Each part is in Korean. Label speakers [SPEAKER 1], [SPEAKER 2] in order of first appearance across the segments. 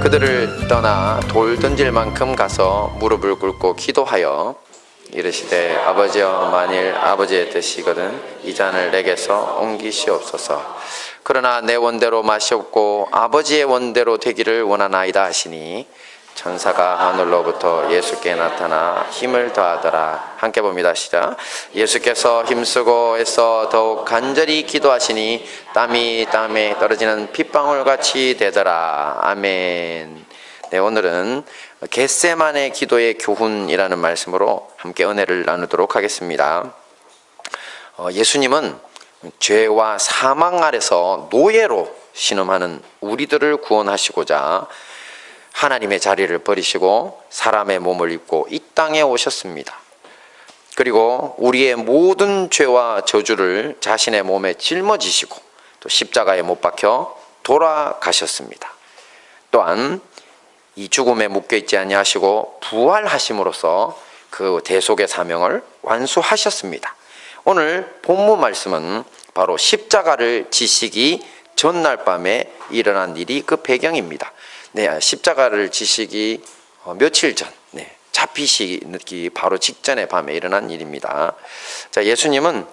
[SPEAKER 1] 그들을 떠나 돌 던질 만큼 가서 무릎을 꿇고 기도하여 이르시되 아버지여, 만일 아버지의 뜻이거든 이 잔을 내게서 옮기시옵소서. 그러나 내 원대로 마시옵고 아버지의 원대로 되기를 원하나이다 하시니 천사가 하늘로부터 예수께 나타나 힘을 더하더라. 함께 봅니다. 시작. 예수께서 힘쓰고 애써 더욱 간절히 기도하시니 땀이 땀에 떨어지는 핏방울같이 되더라. 아멘. 네, 오늘은 겟세마네 기도의 교훈이라는 말씀으로 함께 은혜를 나누도록 하겠습니다. 예수님은 죄와 사망 아래서 노예로 신음하는 우리들을 구원하시고자 하나님의 자리를 버리시고 사람의 몸을 입고 이 땅에 오셨습니다. 그리고 우리의 모든 죄와 저주를 자신의 몸에 짊어지시고 또 십자가에 못 박혀 돌아가셨습니다. 또한 이 죽음에 묶여있지 아니하시고 부활하심으로써 그 대속의 사명을 완수하셨습니다. 오늘 본문 말씀은 바로 십자가를 지시기 전날 밤에 일어난 일이 그 배경입니다. 네, 십자가를 지시기 며칠 전, 잡히시기 바로 직전의 밤에 일어난 일입니다. 자, 예수님은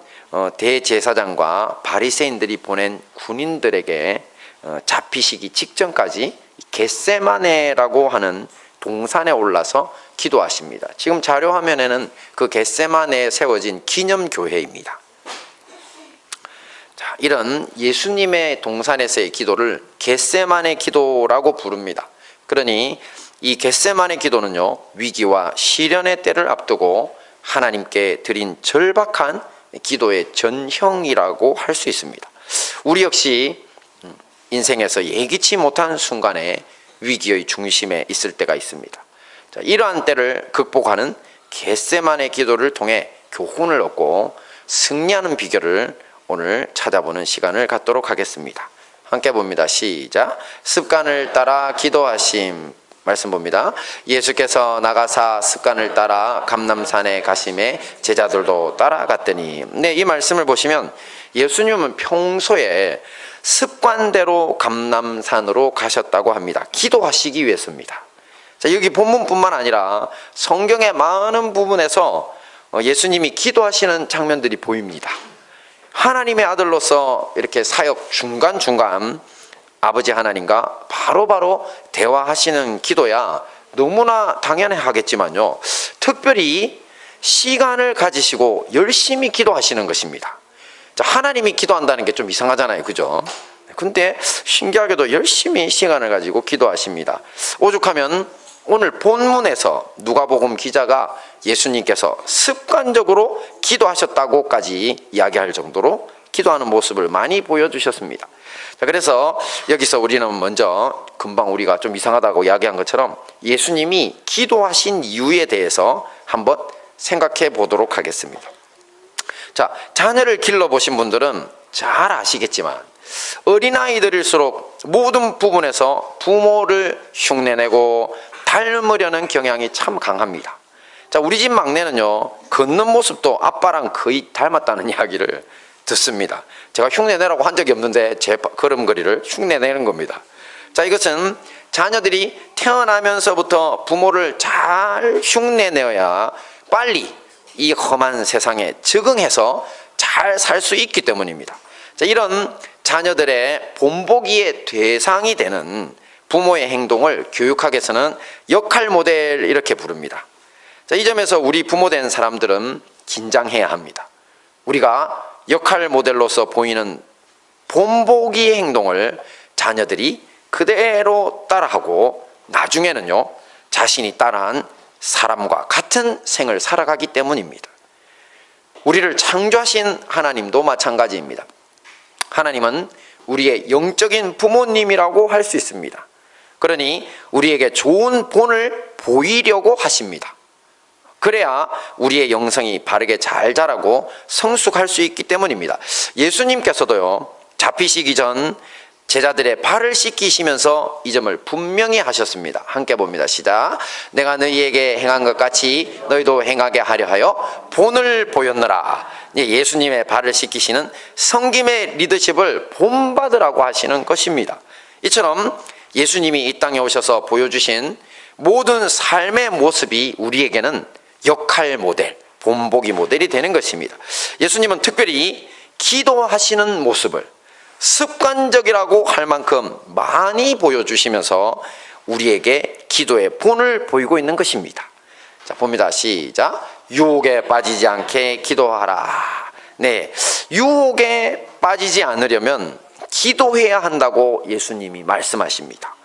[SPEAKER 1] 대제사장과 바리새인들이 보낸 군인들에게 잡히시기 직전까지 겟세마네라고 하는 동산에 올라서 기도하십니다. 지금 자료 화면에는 그 겟세마네에 세워진 기념교회입니다. 자, 이런 예수님의 동산에서의 기도를 겟세마네 기도라고 부릅니다. 그러니 이 겟세마네 기도는요, 위기와 시련의 때를 앞두고 하나님께 드린 절박한 기도의 전형이라고 할 수 있습니다. 우리 역시 인생에서 예기치 못한 순간에 위기의 중심에 있을 때가 있습니다. 자, 이러한 때를 극복하는 겟세마네 기도를 통해 교훈을 얻고 승리하는 비결을 오늘 찾아보는 시간을 갖도록 하겠습니다. 함께 봅니다. 시작. 습관을 따라 기도하심. 말씀 봅니다. 예수께서 나가사 습관을 따라 감람산에 가심에 제자들도 따라갔더니. 네, 이 말씀을 보시면 예수님은 평소에 습관대로 감람산으로 가셨다고 합니다. 기도하시기 위해서입니다. 자, 여기 본문뿐만 아니라 성경의 많은 부분에서 예수님이 기도하시는 장면들이 보입니다. 하나님의 아들로서 이렇게 사역 중간중간 아버지 하나님과 바로바로 대화하시는 기도야 너무나 당연히 하겠지만요, 특별히 시간을 가지시고 열심히 기도하시는 것입니다. 자, 하나님이 기도한다는 게 좀 이상하잖아요, 그죠? 근데 신기하게도 열심히 시간을 가지고 기도하십니다. 오죽하면 오늘 본문에서 누가복음 기자가 예수님께서 습관적으로 기도하셨다고까지 이야기할 정도로 기도하는 모습을 많이 보여주셨습니다. 자, 그래서 여기서 우리는 먼저 금방 우리가 좀 이상하다고 이야기한 것처럼 예수님이 기도하신 이유에 대해서 한번 생각해 보도록 하겠습니다. 자, 자녀를 길러보신 분들은 잘 아시겠지만 어린아이들일수록 모든 부분에서 부모를 흉내내고 닮으려는 경향이 참 강합니다. 자, 우리 집 막내는요, 걷는 모습도 아빠랑 거의 닮았다는 이야기를 듣습니다. 제가 흉내내라고 한 적이 없는데 제 걸음걸이를 흉내내는 겁니다. 자, 이것은 자녀들이 태어나면서부터 부모를 잘 흉내내어야 빨리 이 험한 세상에 적응해서 잘 살 수 있기 때문입니다. 자, 이런 자녀들의 본보기의 대상이 되는 부모의 행동을 교육학에서는 역할 모델 이렇게 부릅니다. 자, 이 점에서 우리 부모된 사람들은 긴장해야 합니다. 우리가 역할 모델로서 보이는 본보기의 행동을 자녀들이 그대로 따라하고 나중에는요, 자신이 따라한 사람과 같은 생을 살아가기 때문입니다. 우리를 창조하신 하나님도 마찬가지입니다. 하나님은 우리의 영적인 부모님이라고 할 수 있습니다. 그러니 우리에게 좋은 본을 보이려고 하십니다. 그래야 우리의 영성이 바르게 잘 자라고 성숙할 수 있기 때문입니다. 예수님께서도요, 잡히시기 전 제자들의 발을 씻기시면서 이 점을 분명히 하셨습니다. 함께 봅니다. 시작. 내가 너희에게 행한 것 같이 너희도 행하게 하려 하여 본을 보였노라. 예수님의 발을 씻기시는 성김의 리더십을 본받으라고 하시는 것입니다. 이처럼 예수님이 이 땅에 오셔서 보여주신 모든 삶의 모습이 우리에게는 역할 모델, 본보기 모델이 되는 것입니다. 예수님은 특별히 기도하시는 모습을 습관적이라고 할 만큼 많이 보여주시면서 우리에게 기도의 본을 보이고 있는 것입니다. 자, 봅니다. 시작. 유혹에 빠지지 않게 기도하라. 네, 유혹에 빠지지 않으려면 기도해야 한다고 예수님이 말씀하십니다.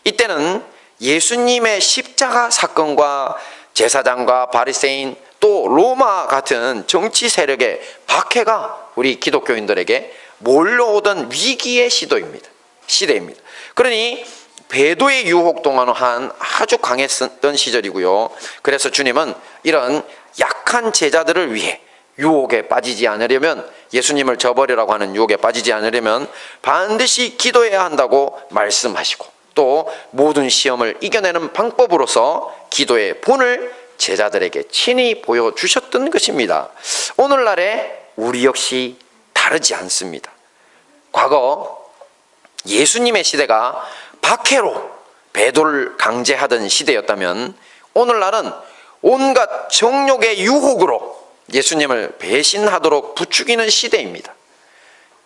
[SPEAKER 1] 이때는 예수님의 십자가 사건과 제사장과 바리새인 또 로마 같은 정치 세력의 박해가 우리 기독교인들에게 몰려오던 위기의 시대입니다. 그러니 배도의 유혹 동안 아주 강했던 시절이고요. 그래서 주님은 이런 약한 제자들을 위해 유혹에 빠지지 않으려면, 예수님을 저버리라고 하는 유혹에 빠지지 않으려면 반드시 기도해야 한다고 말씀하시고, 또 모든 시험을 이겨내는 방법으로서 기도의 본을 제자들에게 친히 보여주셨던 것입니다. 오늘날에 우리 역시 다르지 않습니다. 과거 예수님의 시대가 박해로 배도를 강제하던 시대였다면, 오늘날은 온갖 정욕의 유혹으로 예수님을 배신하도록 부추기는 시대입니다.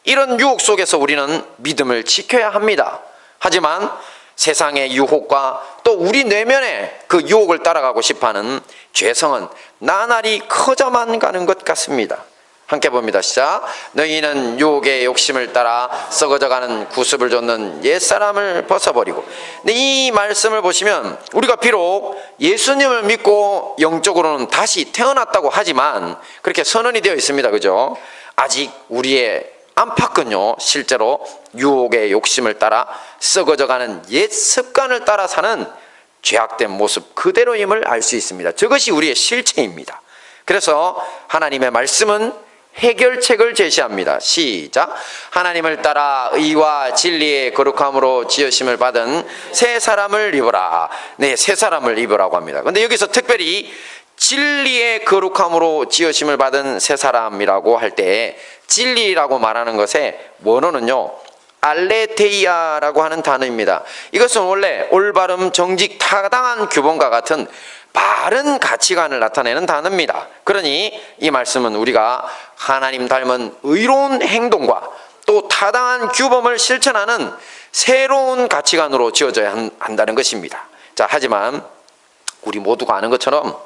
[SPEAKER 1] 이런 유혹 속에서 우리는 믿음을 지켜야 합니다. 하지만 세상의 유혹과 또 우리 내면의 그 유혹을 따라가고 싶어하는 죄성은 나날이 커져만 가는 것 같습니다. 함께 봅니다. 시작. 너희는 유혹의 욕심을 따라 썩어져가는 구습을 좇는 옛사람을 벗어버리고. 이 말씀을 보시면 우리가 비록 예수님을 믿고 영적으로는 다시 태어났다고 하지만 그렇게 선언이 되어 있습니다. 그죠? 아직 우리의 안팎은요, 실제로 유혹의 욕심을 따라 썩어져가는 옛 습관을 따라 사는 죄악된 모습 그대로임을 알 수 있습니다. 저것이 우리의 실체입니다. 그래서 하나님의 말씀은 해결책을 제시합니다. 시작. 하나님을 따라 의와 진리의 거룩함으로 지으심을 받은 새 사람을 입으라. 네, 새 사람을 입으라고 합니다. 근데 여기서 특별히 진리의 거룩함으로 지으심을 받은 새 사람이라고 할 때, 진리라고 말하는 것의 원어는요, 알레테이아라고 하는 단어입니다. 이것은 원래 올바름, 정직, 타당한 규범과 같은 바른 가치관을 나타내는 단어입니다. 그러니 이 말씀은 우리가 하나님 닮은 의로운 행동과 또 타당한 규범을 실천하는 새로운 가치관으로 지어져야 한다는 것입니다. 자, 하지만 우리 모두가 아는 것처럼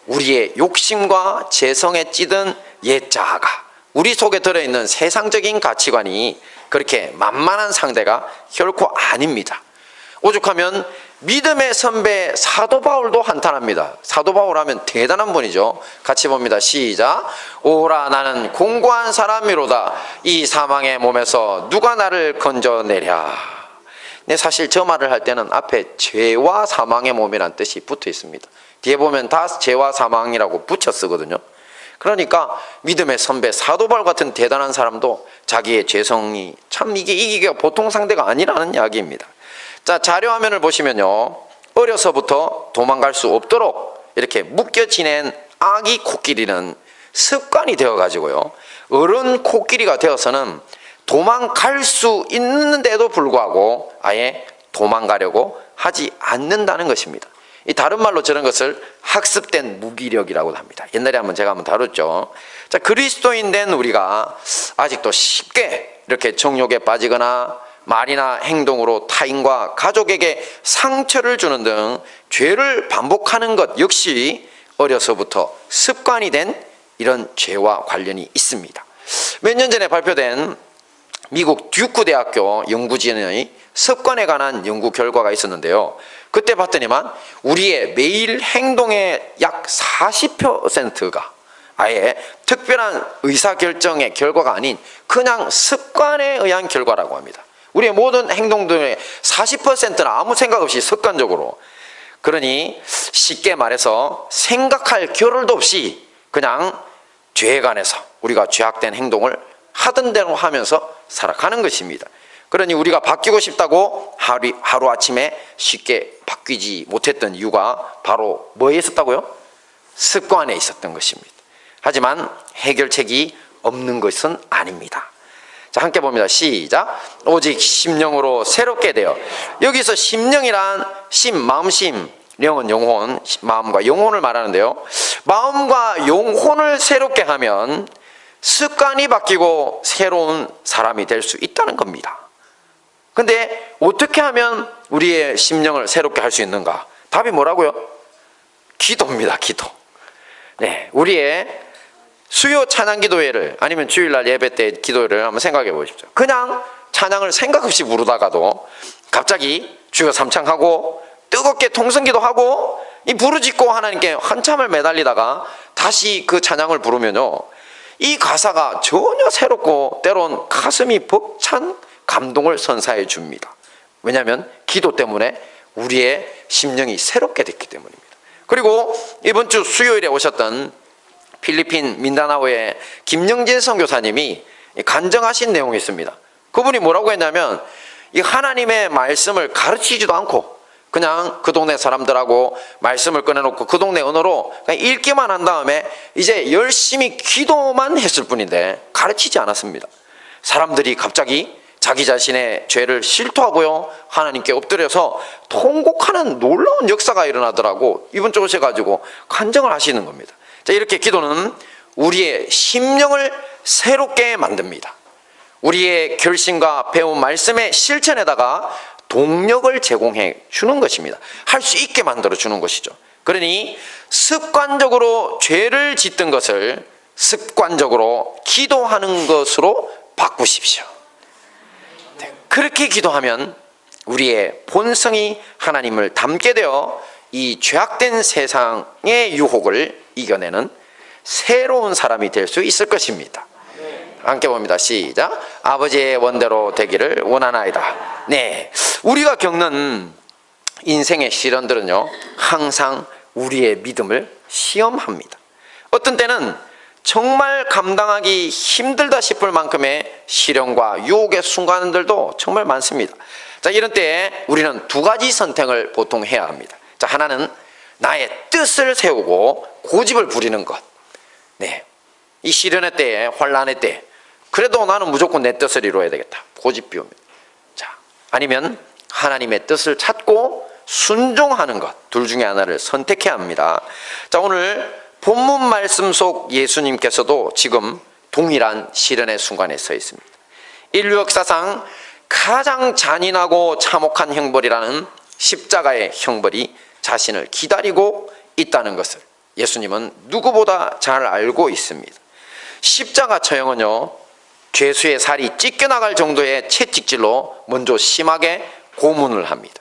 [SPEAKER 1] 우리의 욕심과 재성에 찌든 옛 자아가, 우리 속에 들어있는 세상적인 가치관이 그렇게 만만한 상대가 결코 아닙니다. 오죽하면 믿음의 선배 사도 바울도 한탄합니다. 사도 바울 하면 대단한 분이죠. 같이 봅니다. 시작. 오라, 나는 공고한 사람이로다. 이 사망의 몸에서 누가 나를 건져내랴. 네, 사실 저 말을 할 때는 앞에 죄와 사망의 몸이란 뜻이 붙어 있습니다. 뒤에 보면 다 죄와 사망이라고 붙여 쓰거든요. 그러니까 믿음의 선배 사도 바울 같은 대단한 사람도 자기의 죄성이 참 이게 이기기가 보통 상대가 아니라는 이야기입니다. 자, 자료화면을 보시면요, 어려서부터 도망갈 수 없도록 이렇게 묶여 지낸 아기 코끼리는 습관이 되어가지고요, 어른 코끼리가 되어서는 도망갈 수 있는데도 불구하고 아예 도망가려고 하지 않는다는 것입니다. 이 다른 말로 저런 것을 학습된 무기력이라고 합니다. 옛날에 제가 한번 다뤘죠. 자, 그리스도인 된 우리가 아직도 쉽게 이렇게 정욕에 빠지거나 말이나 행동으로 타인과 가족에게 상처를 주는 등 죄를 반복하는 것 역시 어려서부터 습관이 된 이런 죄와 관련이 있습니다. 몇 년 전에 발표된 미국 듀크 대학교 연구진의 습관에 관한 연구 결과가 있었는데요. 그때 봤더니만 우리의 매일 행동의 약 40%가 아예 특별한 의사결정의 결과가 아닌 그냥 습관에 의한 결과라고 합니다. 우리의 모든 행동들의 40%는 아무 생각 없이 습관적으로, 그러니 쉽게 말해서 생각할 겨를도 없이 그냥 죄에 관해서 우리가 죄악된 행동을 하던 대로 하면서 살아가는 것입니다. 그러니 우리가 바뀌고 싶다고 하루아침에 쉽게 바뀌지 못했던 이유가 바로 뭐에 있었다고요? 습관에 있었던 것입니다. 하지만 해결책이 없는 것은 아닙니다. 자, 함께 봅니다. 시작. 오직 심령으로 새롭게 되어. 여기서 심령이란 마음심, 영은 영혼, 마음과 영혼을 말하는데요. 마음과 영혼을 새롭게 하면 습관이 바뀌고 새로운 사람이 될 수 있다는 겁니다. 근데 어떻게 하면 우리의 심령을 새롭게 할 수 있는가? 답이 뭐라고요? 기도입니다. 기도. 네, 우리의 수요 찬양 기도회를 아니면 주일날 예배 때 기도를 한번 생각해 보십시오. 그냥 찬양을 생각 없이 부르다가도 갑자기 주여 삼창하고 뜨겁게 통성기도 하고 이 부르짖고 하나님께 한참을 매달리다가 다시 그 찬양을 부르면요, 이 가사가 전혀 새롭고 때론 가슴이 벅찬 감동을 선사해 줍니다. 왜냐하면 기도 때문에 우리의 심령이 새롭게 됐기 때문입니다. 그리고 이번 주 수요일에 오셨던 필리핀 민다나오의 김영진 선교사님이 간증하신 내용이 있습니다. 그분이 뭐라고 했냐면, 이 하나님의 말씀을 가르치지도 않고 그냥 그 동네 사람들하고 말씀을 꺼내놓고 그 동네 언어로 그냥 읽기만 한 다음에 이제 열심히 기도만 했을 뿐인데 가르치지 않았습니다. 사람들이 갑자기 자기 자신의 죄를 실토하고요, 하나님께 엎드려서 통곡하는 놀라운 역사가 일어나더라고 이번 주 오셔가지고 간증을 하시는 겁니다. 자, 이렇게 기도는 우리의 심령을 새롭게 만듭니다. 우리의 결심과 배운 말씀의 실천에다가 동력을 제공해 주는 것입니다. 할 수 있게 만들어 주는 것이죠. 그러니 습관적으로 죄를 짓던 것을 습관적으로 기도하는 것으로 바꾸십시오. 네, 그렇게 기도하면 우리의 본성이 하나님을 닮게 되어 이 죄악된 세상의 유혹을 이겨내는 새로운 사람이 될 수 있을 것입니다. 함께 봅니다. 시작. 아버지의 원대로 되기를 원하나이다. 네, 우리가 겪는 인생의 시련들은요, 항상 우리의 믿음을 시험합니다. 어떤 때는 정말 감당하기 힘들다 싶을 만큼의 시련과 유혹의 순간들도 정말 많습니다. 자, 이런 때에 우리는 두 가지 선택을 보통 해야 합니다. 자, 하나는 나의 뜻을 세우고 고집을 부리는 것. 네, 이 시련의 때에, 환난의 때, 그래도 나는 무조건 내 뜻을 이루어야 되겠다. 고집 피웁니다. 자, 아니면 하나님의 뜻을 찾고 순종하는 것. 둘 중에 하나를 선택해야 합니다. 자, 오늘 본문 말씀 속 예수님께서도 지금 동일한 시련의 순간에 서 있습니다. 인류 역사상 가장 잔인하고 참혹한 형벌이라는 십자가의 형벌이 자신을 기다리고 있다는 것을 예수님은 누구보다 잘 알고 있습니다. 십자가 처형은요, 죄수의 살이 찢겨나갈 정도의 채찍질로 먼저 심하게 고문을 합니다.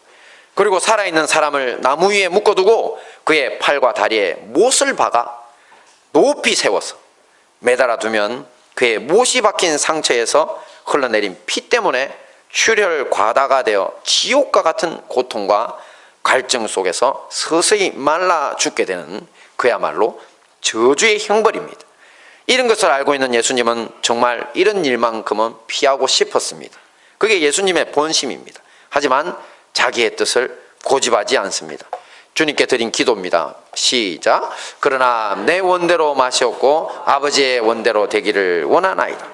[SPEAKER 1] 그리고 살아있는 사람을 나무 위에 묶어두고 그의 팔과 다리에 못을 박아 높이 세워서 매달아 두면 그의 못이 박힌 상처에서 흘러내린 피 때문에 출혈 과다가 되어 지옥과 같은 고통과 갈증 속에서 서서히 말라 죽게 되는 그야말로 저주의 형벌입니다. 이런 것을 알고 있는 예수님은 정말 이런 일만큼은 피하고 싶었습니다. 그게 예수님의 본심입니다. 하지만 자기의 뜻을 고집하지 않습니다. 주님께 드린 기도입니다. 시작. 그러나 내 원대로 마시옵고 아버지의 원대로 되기를 원하나이다.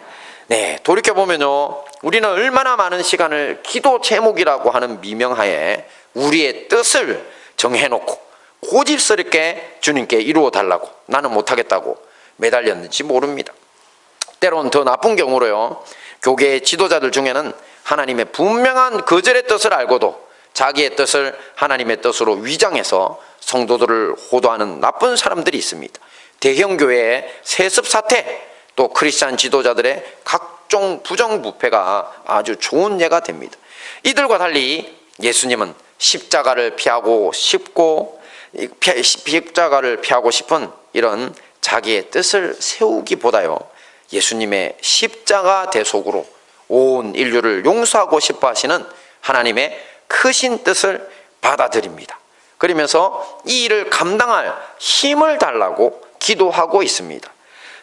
[SPEAKER 1] 네, 돌이켜보면요, 우리는 얼마나 많은 시간을 기도 제목이라고 하는 미명하에 우리의 뜻을 정해놓고 고집스럽게 주님께 이루어 달라고, 나는 못하겠다고 매달렸는지 모릅니다. 때론 더 나쁜 경우로요, 교계의 지도자들 중에는 하나님의 분명한 거절의 뜻을 알고도 자기의 뜻을 하나님의 뜻으로 위장해서 성도들을 호도하는 나쁜 사람들이 있습니다. 대형 교회의 세습 사태, 또 크리스찬 지도자들의 각종 부정부패가 아주 좋은 예가 됩니다. 이들과 달리 예수님은 십자가를 피하고 싶은 이런 자기의 뜻을 세우기보다요, 예수님의 십자가 대속으로 온 인류를 용서하고 싶어 하시는 하나님의 크신 뜻을 받아들입니다. 그러면서 이 일을 감당할 힘을 달라고 기도하고 있습니다.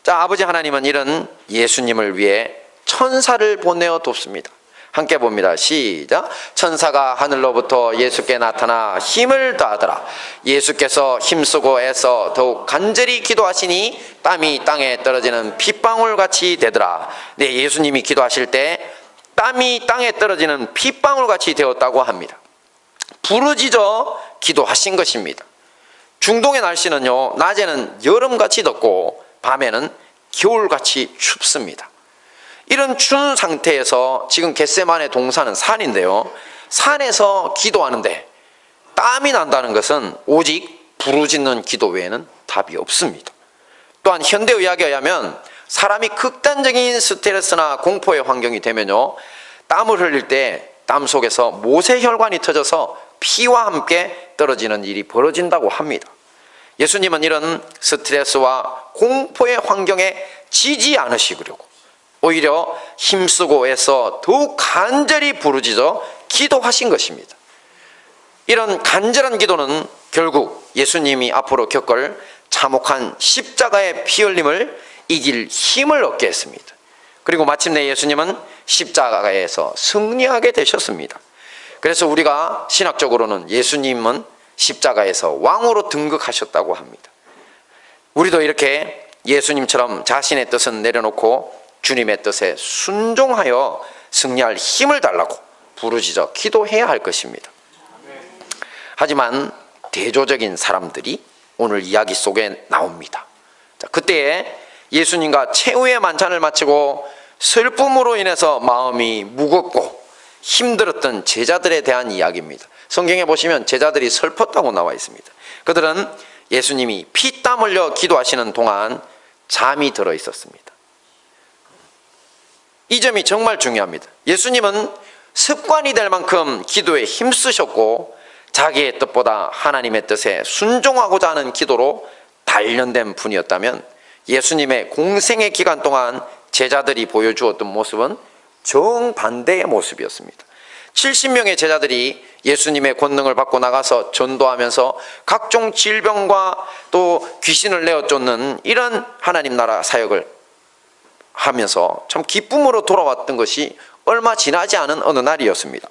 [SPEAKER 1] 자, 아버지 하나님은 이런 예수님을 위해 천사를 보내어 돕습니다. 함께 봅니다. 시작. 천사가 하늘로부터 예수께 나타나 힘을 더하더라. 예수께서 힘쓰고 애써 더욱 간절히 기도하시니 땀이 땅에 떨어지는 핏방울같이 되더라. 네, 예수님이 기도하실 때 땀이 땅에 떨어지는 핏방울같이 되었다고 합니다. 부르짖어 기도하신 것입니다. 중동의 날씨는요, 낮에는 여름같이 덥고 밤에는 겨울같이 춥습니다. 이런 추운 상태에서 지금 겟세마네 동산은 산인데요, 산에서 기도하는데 땀이 난다는 것은 오직 부르짖는 기도 외에는 답이 없습니다. 또한 현대의학에 의하면 사람이 극단적인 스트레스나 공포의 환경이 되면요, 땀을 흘릴 때 땀 속에서 모세혈관이 터져서 피와 함께 떨어지는 일이 벌어진다고 합니다. 예수님은 이런 스트레스와 공포의 환경에 지지 않으시려고 오히려 힘쓰고 애써 더욱 간절히 부르짖어 기도하신 것입니다. 이런 간절한 기도는 결국 예수님이 앞으로 겪을 참혹한 십자가의 피 흘림을 이길 힘을 얻게 했습니다. 그리고 마침내 예수님은 십자가에서 승리하게 되셨습니다. 그래서 우리가 신학적으로는 예수님은 십자가에서 왕으로 등극하셨다고 합니다. 우리도 이렇게 예수님처럼 자신의 뜻은 내려놓고 주님의 뜻에 순종하여 승리할 힘을 달라고 부르짖어 기도해야 할 것입니다. 하지만 대조적인 사람들이 오늘 이야기 속에 나옵니다. 자, 그때에 예수님과 최후의 만찬을 마치고 슬픔으로 인해서 마음이 무겁고 힘들었던 제자들에 대한 이야기입니다. 성경에 보시면 제자들이 슬펐다고 나와 있습니다. 그들은 예수님이 피땀 흘려 기도하시는 동안 잠이 들어 있었습니다. 이 점이 정말 중요합니다. 예수님은 습관이 될 만큼 기도에 힘쓰셨고 자기의 뜻보다 하나님의 뜻에 순종하고자 하는 기도로 단련된 분이었다면 예수님의 공생의 기간 동안 제자들이 보여주었던 모습은 정반대의 모습이었습니다. 70명의 제자들이 예수님의 권능을 받고 나가서 전도하면서 각종 질병과 또 귀신을 내어쫓는 이런 하나님 나라 사역을 하면서 참 기쁨으로 돌아왔던 것이 얼마 지나지 않은 어느 날이었습니다.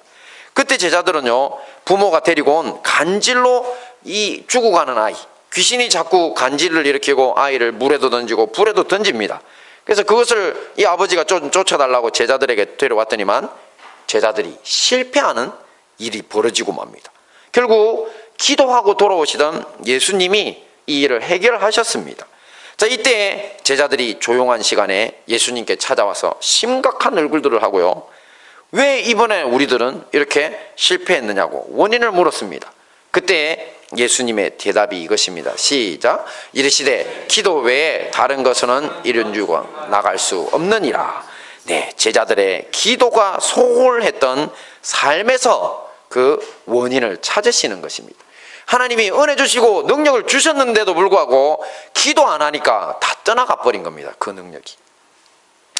[SPEAKER 1] 그때 제자들은요, 부모가 데리고 온 간질로 이 죽어가는 아이, 귀신이 자꾸 간질을 일으키고 아이를 물에도 던지고 불에도 던집니다. 그래서 그것을 이 아버지가 쫓아달라고 제자들에게 데려왔더니만 제자들이 실패하는 일이 벌어지고 맙니다. 결국 기도하고 돌아오시던 예수님이 이 일을 해결하셨습니다. 자, 이때 제자들이 조용한 시간에 예수님께 찾아와서 심각한 얼굴들을 하고요, 왜 이번에 우리들은 이렇게 실패했느냐고 원인을 물었습니다. 그때 예수님의 대답이 이것입니다. 시작. 이르시되 기도 외에 다른 것은 이룬주가 나갈 수 없느니라. 네, 제자들의 기도가 소홀했던 삶에서 그 원인을 찾으시는 것입니다. 하나님이 은혜 주시고 능력을 주셨는데도 불구하고 기도 안 하니까 다 떠나가 버린 겁니다. 그 능력이.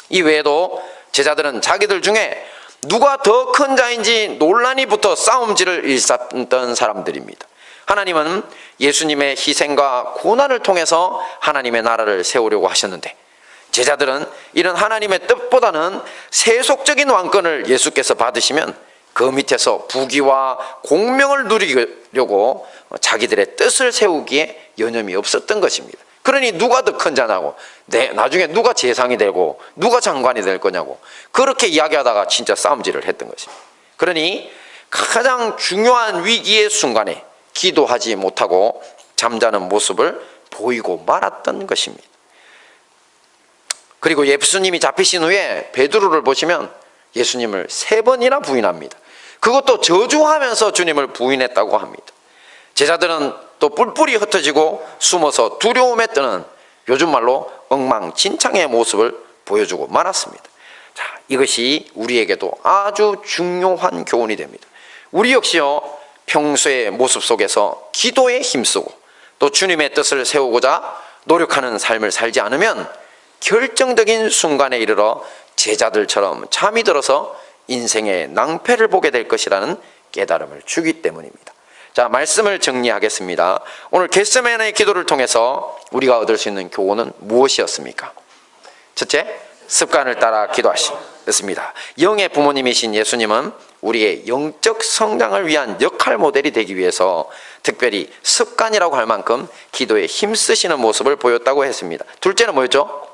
[SPEAKER 1] 이 외에도 제자들은 자기들 중에 누가 더 큰 자인지 논란이 붙어 싸움질을 일삼던 사람들입니다. 하나님은 예수님의 희생과 고난을 통해서 하나님의 나라를 세우려고 하셨는데 제자들은 이런 하나님의 뜻보다는 세속적인 왕권을 예수께서 받으시면 그 밑에서 부귀와 공명을 누리려고 자기들의 뜻을 세우기에 여념이 없었던 것입니다. 그러니 누가 더 큰 자냐고, 나중에 누가 재상이 되고 누가 장관이 될 거냐고 그렇게 이야기하다가 진짜 싸움질을 했던 것입니다. 그러니 가장 중요한 위기의 순간에 기도하지 못하고 잠자는 모습을 보이고 말았던 것입니다. 그리고 예수님이 잡히신 후에 베드로를 보시면 예수님을 3번이나 부인합니다. 그것도 저주하면서 주님을 부인했다고 합니다. 제자들은 또 뿔뿔이 흩어지고 숨어서 두려움에 떠는 요즘 말로 엉망진창의 모습을 보여주고 말았습니다. 자, 이것이 우리에게도 아주 중요한 교훈이 됩니다. 우리 역시요, 평소의 모습 속에서 기도에 힘쓰고 또 주님의 뜻을 세우고자 노력하는 삶을 살지 않으면 결정적인 순간에 이르러 제자들처럼 잠이 들어서 인생의 낭패를 보게 될 것이라는 깨달음을 주기 때문입니다. 자, 말씀을 정리하겠습니다. 오늘 겟세마네의 기도를 통해서 우리가 얻을 수 있는 교훈은 무엇이었습니까? 첫째, 습관을 따라 기도하셨습니다. 영의 부모님이신 예수님은 우리의 영적 성장을 위한 역할 모델이 되기 위해서 특별히 습관이라고 할 만큼 기도에 힘쓰시는 모습을 보였다고 했습니다. 둘째는 뭐였죠?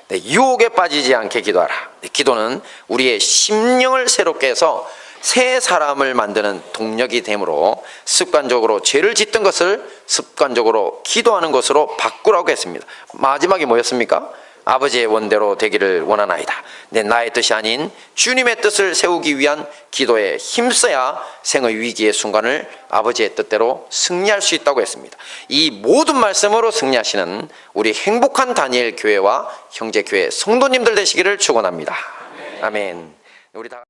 [SPEAKER 1] 네, 유혹에 빠지지 않게 기도하라. 네, 기도는 우리의 심령을 새롭게 해서 새 사람을 만드는 동력이 되므로 습관적으로 죄를 짓던 것을 습관적으로 기도하는 것으로 바꾸라고 했습니다. 마지막에 뭐였습니까? 아버지의 원대로 되기를 원하나이다. 나의 뜻이 아닌 주님의 뜻을 세우기 위한 기도에 힘써야 생의 위기의 순간을 아버지의 뜻대로 승리할 수 있다고 했습니다. 이 모든 말씀으로 승리하시는 우리 행복한 다니엘 교회와 형제교회 성도님들 되시기를 축원합니다. 아멘. 우리 다